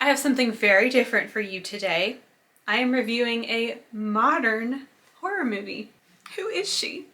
have something very different for you today. I am reviewing a modern horror movie. Who is she?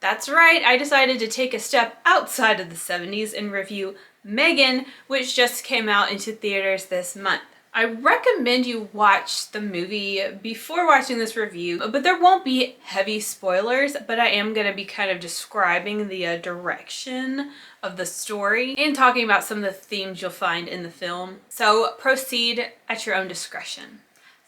That's right, I decided to take a step outside of the 70s and review M3GAN, which just came out into theaters this month. I recommend you watch the movie before watching this review, but there won't be heavy spoilers, but I am going to be kind of describing the direction of the story and talking about some of the themes you'll find in the film. So proceed at your own discretion.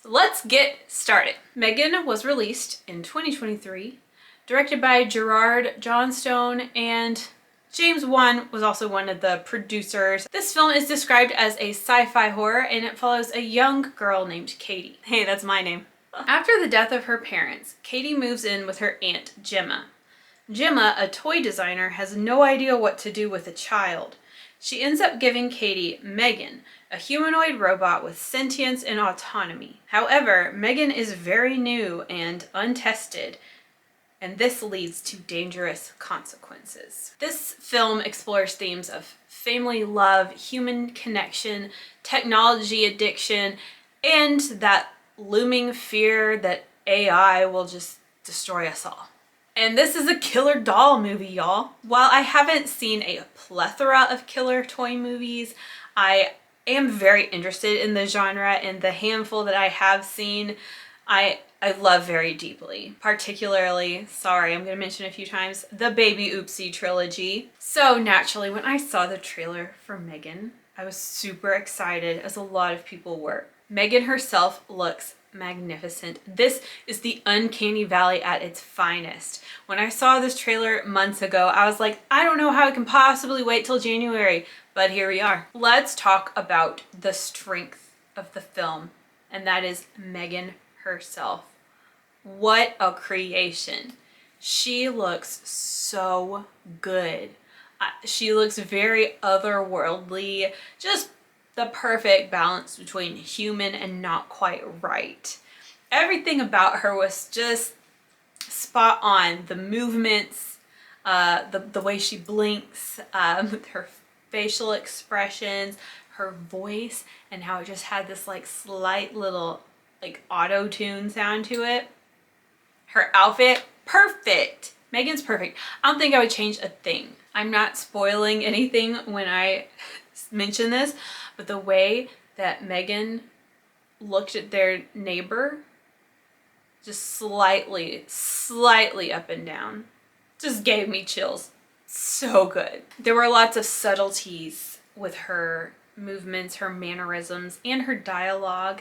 So let's get started. M3GAN was released in 2023, directed by Gerard Johnstone, and James Wan was also one of the producers. This film is described as a sci-fi horror, and it follows a young girl named Katie. Hey, that's my name. After the death of her parents, Katie moves in with her aunt, Gemma. Gemma, a toy designer, has no idea what to do with a child. She ends up giving Katie M3GAN, a humanoid robot with sentience and autonomy. However, M3GAN is very new and untested, and this leads to dangerous consequences. This film explores themes of family love, human connection, technology addiction, and that looming fear that AI will just destroy us all. And this is a killer doll movie, y'all. While I haven't seen a plethora of killer toy movies, I am very interested in the genre, and the handful that I have seen, I love very deeply. Particularly, sorry, I'm gonna mention a few times, the Baby Oopsie trilogy. So naturally, when I saw the trailer for M3GAN, I was super excited, as a lot of people were. M3GAN herself looks magnificent. This is the uncanny valley at its finest. When I saw this trailer months ago, I was like, I don't know how I can possibly wait till January, but here we are. Let's talk about the strength of the film, and that is M3GAN herself. What a creation. She looks so good. She looks very otherworldly, just the perfect balance between human and not quite right. Everything about her was just spot on. The movements, the way she blinks, her facial expressions, her voice, and how it just had this like slight little like auto-tune sound to it. Her outfit, perfect. M3GAN's perfect. I don't think I would change a thing. I'm not spoiling anything when I mention this, but the way that M3GAN looked at their neighbor, just slightly up and down, just gave me chills. So good. There were lots of subtleties with her movements, her mannerisms, and her dialogue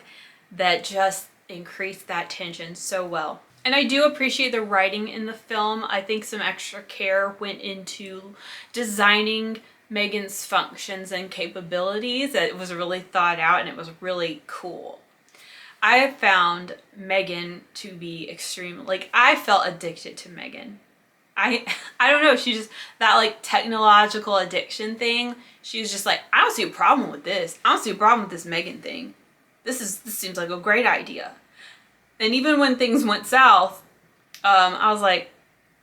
that just increased that tension so well. And I do appreciate the writing in the film. I think some extra care went into designing M3GAN's functions and capabilities. It was really thought out, and it was really cool. I have found M3GAN to be extreme. Like, I felt addicted to M3GAN. I don't know, she just, that like technological addiction thing, she was just like, I don't see a problem with this. I don't see a problem with this M3GAN thing. This seems like a great idea. And even when things went south, I was like,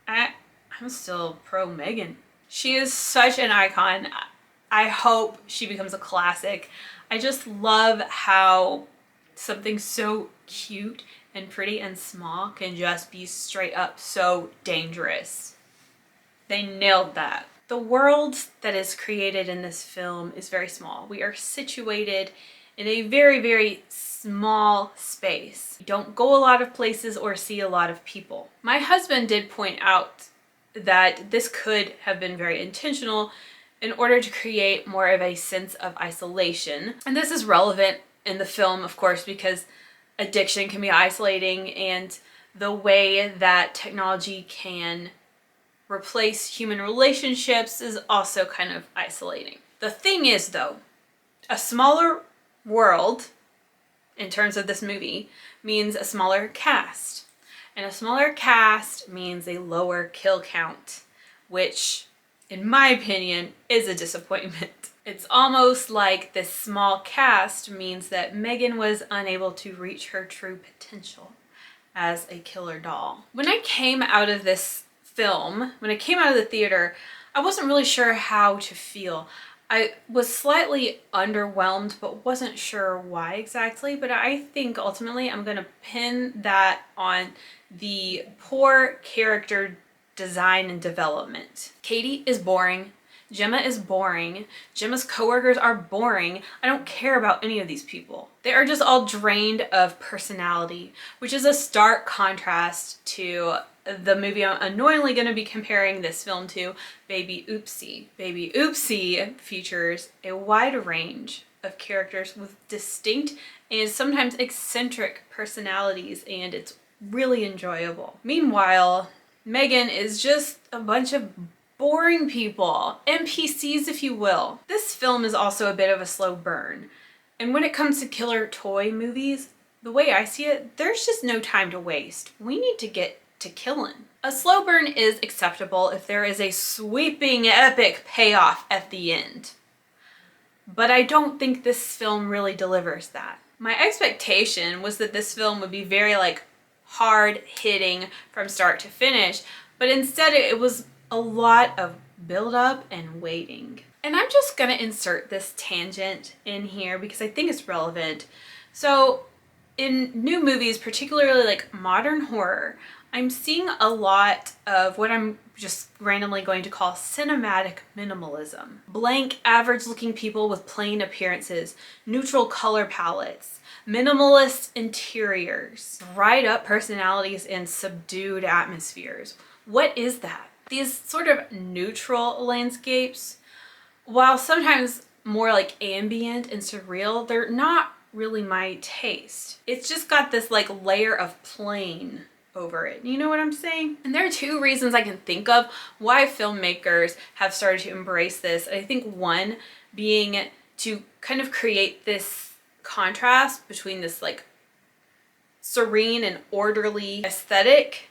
I'm still pro M3GAN. She is such an icon. I hope she becomes a classic. I just love how something so cute and pretty and small can just be straight up so dangerous. They nailed that. The world that is created in this film is very small. We are situated in a very, very small space. We don't go a lot of places or see a lot of people. My husband did point out that this could have been very intentional in order to create more of a sense of isolation. And this is relevant in the film, of course, because addiction can be isolating, and the way that technology can replace human relationships is also kind of isolating. The thing is, though, a smaller world in terms of this movie means a smaller cast, and a smaller cast means a lower kill count, which in my opinion is a disappointment. It's almost like this small cast means that M3GAN was unable to reach her true potential as a killer doll. When I came out of this film, when I came out of the theater, I wasn't really sure how to feel. I was slightly underwhelmed, but wasn't sure why exactly. But I think ultimately I'm gonna pin that on the poor character design and development. Katie is boring. Gemma is boring. Gemma's coworkers are boring. I don't care about any of these people. They are just all drained of personality, which is a stark contrast to the movie I'm annoyingly going to be comparing this film to, Baby Oopsie. Baby Oopsie features a wide range of characters with distinct and sometimes eccentric personalities, and it's really enjoyable. Meanwhile, M3GAN is just a bunch of boring people, NPCs if you will. This film is also a bit of a slow burn. And when it comes to killer toy movies, the way I see it, there's just no time to waste. We need to get to killing. A slow burn is acceptable if there is a sweeping epic payoff at the end. But I don't think this film really delivers that. My expectation was that this film would be very hard hitting from start to finish, but instead it was a lot of build up and waiting. And I'm just gonna insert this tangent in here because I think it's relevant. So in new movies, particularly modern horror, I'm seeing a lot of what I'm just randomly going to call cinematic minimalism. Blank, average-looking people with plain appearances, neutral color palettes, minimalist interiors, dried-up personalities, and subdued atmospheres. What is that? These sort of neutral landscapes, while sometimes more ambient and surreal, they're not really my taste. It's just got this layer of plain over it. You know what I'm saying? And there are two reasons I can think of why filmmakers have started to embrace this. I think one being to kind of create this contrast between this serene and orderly aesthetic,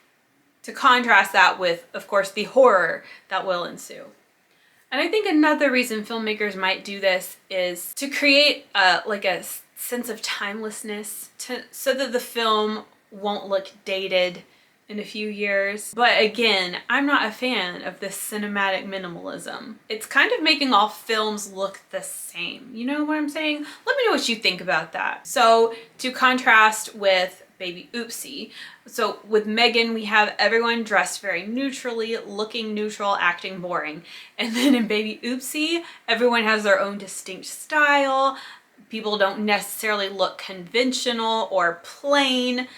to contrast that with, of course, the horror that will ensue. And I think another reason filmmakers might do this is to create a sense of timelessness, so that the film won't look dated in a few years. But again, I'm not a fan of this cinematic minimalism. It's kind of making all films look the same. You know what I'm saying? Let me know what you think about that. So to contrast with Baby Oopsie, so with M3GAN we have everyone dressed very neutrally, looking neutral, acting boring. And then in Baby Oopsie, everyone has their own distinct style. People don't necessarily look conventional or plain.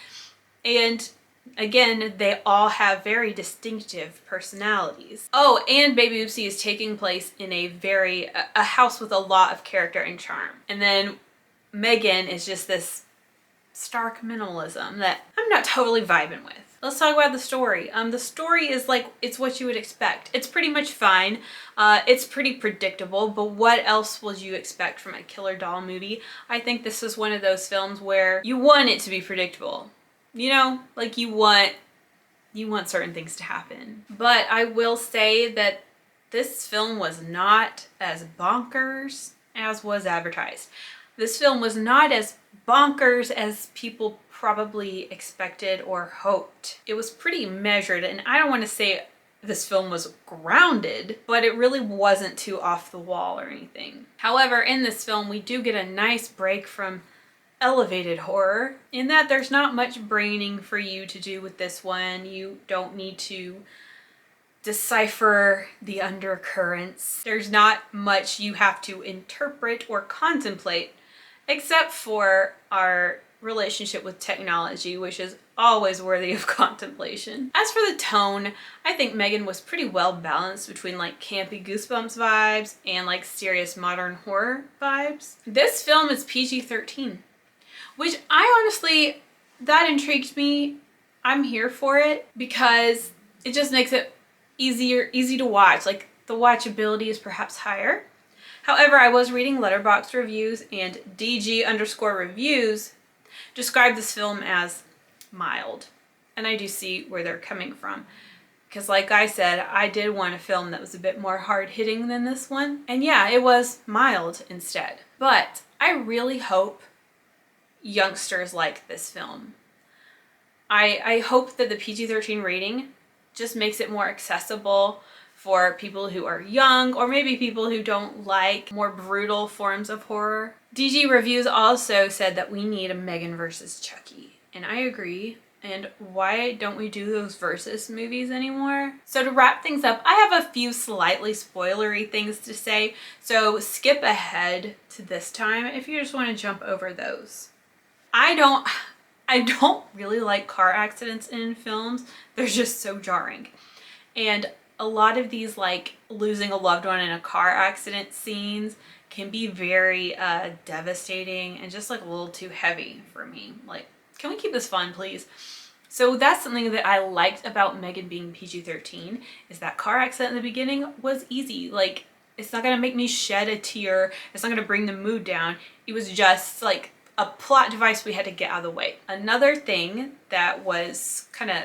And again, they all have very distinctive personalities. Oh, and Baby Oopsie is taking place in a house with a lot of character and charm. And then M3GAN is just this stark minimalism that I'm not totally vibing with. Let's talk about the story. The story is it's what you would expect. It's pretty much fine. It's pretty predictable, but what else would you expect from a killer doll movie? I think this is one of those films where you want it to be predictable. You know, you want certain things to happen. But I will say that this film was not as bonkers as was advertised. This film was not as bonkers as people probably expected or hoped. It was pretty measured, and I don't want to say this film was grounded, but it really wasn't too off the wall or anything. However, in this film, we do get a nice break from elevated horror in that there's not much braining for you to do with this one. You don't need to decipher the undercurrents. There's not much you have to interpret or contemplate, except for our relationship with technology, which is always worthy of contemplation. As for the tone, I think M3GAN was pretty well balanced between campy Goosebumps vibes and serious modern horror vibes. This film is PG-13, which I honestly, that intrigued me. I'm here for it because it just makes it easy to watch. The watchability is perhaps higher. However, I was reading Letterboxd reviews, and DG_reviews described this film as mild. And I do see where they're coming from. Because like I said, I did want a film that was a bit more hard-hitting than this one. And yeah, it was mild instead. But I really hope youngsters like this film. I hope that the PG-13 rating just makes it more accessible for people who are young or maybe people who don't like more brutal forms of horror. DG Reviews also said that we need a M3GAN versus Chucky, and I agree. And why don't we do those versus movies anymore? So to wrap things up, I have a few slightly spoilery things to say, so skip ahead to this time if you just want to jump over those. I don't really like car accidents in films. They're just so jarring. And a lot of these like losing a loved one in a car accident scenes can be very devastating and just like a little too heavy for me. Like, can we keep this fun, please? So that's something that I liked about M3GAN being PG-13, is that car accident in the beginning was easy. Like, it's not gonna make me shed a tear. It's not gonna bring the mood down. It was just like a plot device we had to get out of the way. Another thing that was kind of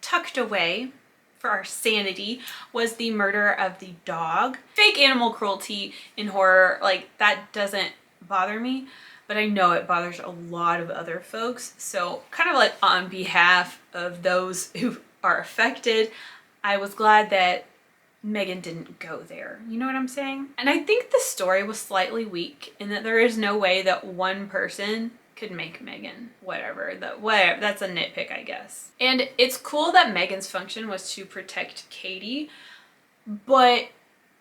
tucked away for our sanity was the murder of the dog. Fake animal cruelty in horror, like, that doesn't bother me, but I know it bothers a lot of other folks. So kind of like on behalf of those who are affected, I was glad that M3GAN didn't go there. You know what I'm saying? And I think the story was slightly weak in that there is no way that one person could make M3GAN. Whatever, that's a nitpick, I guess. And it's cool that M3GAN's function was to protect Katie, but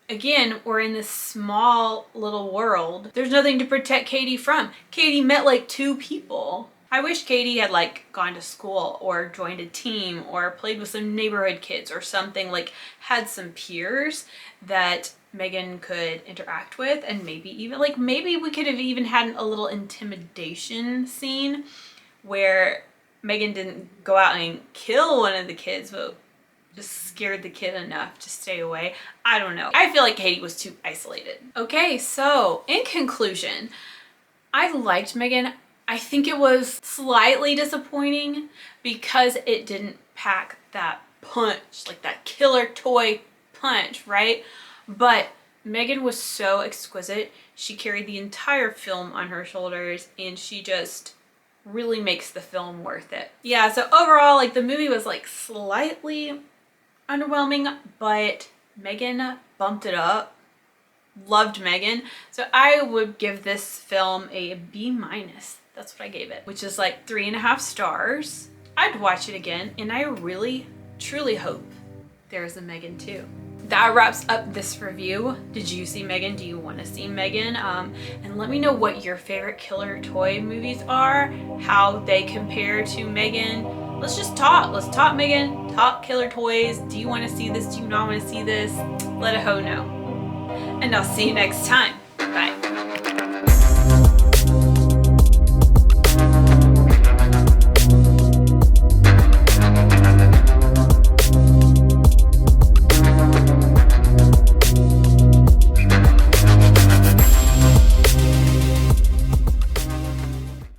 again, we're in this small little world. There's nothing to protect Katie from. Katie met like 2 people. I wish Katie had like gone to school or joined a team or played with some neighborhood kids or something, like had some peers that M3GAN could interact with, and maybe even like maybe we could have even had a little intimidation scene where M3GAN didn't go out and kill one of the kids, but just scared the kid enough to stay away. I don't know. I feel like Katie was too isolated. Okay, so in conclusion, I liked M3GAN. I think it was slightly disappointing because it didn't pack that punch, like that killer toy punch, right? But M3GAN was so exquisite. She carried the entire film on her shoulders, and she just really makes the film worth it. Yeah, so overall, like, the movie was like slightly underwhelming, but M3GAN bumped it up. Loved M3GAN. So I would give this film a B-. That's what I gave it, which is like 3.5 stars. I'd watch it again, and I really, truly hope there's a M3GAN 2. That wraps up this review. Did you see M3GAN? Do you want to see M3GAN? And let me know what your favorite killer toy movies are, how they compare to M3GAN. Let's just talk. Let's talk M3GAN, talk killer toys. Do you want to see this? Do you not want to see this? Let a hoe know. And I'll see you next time. Bye.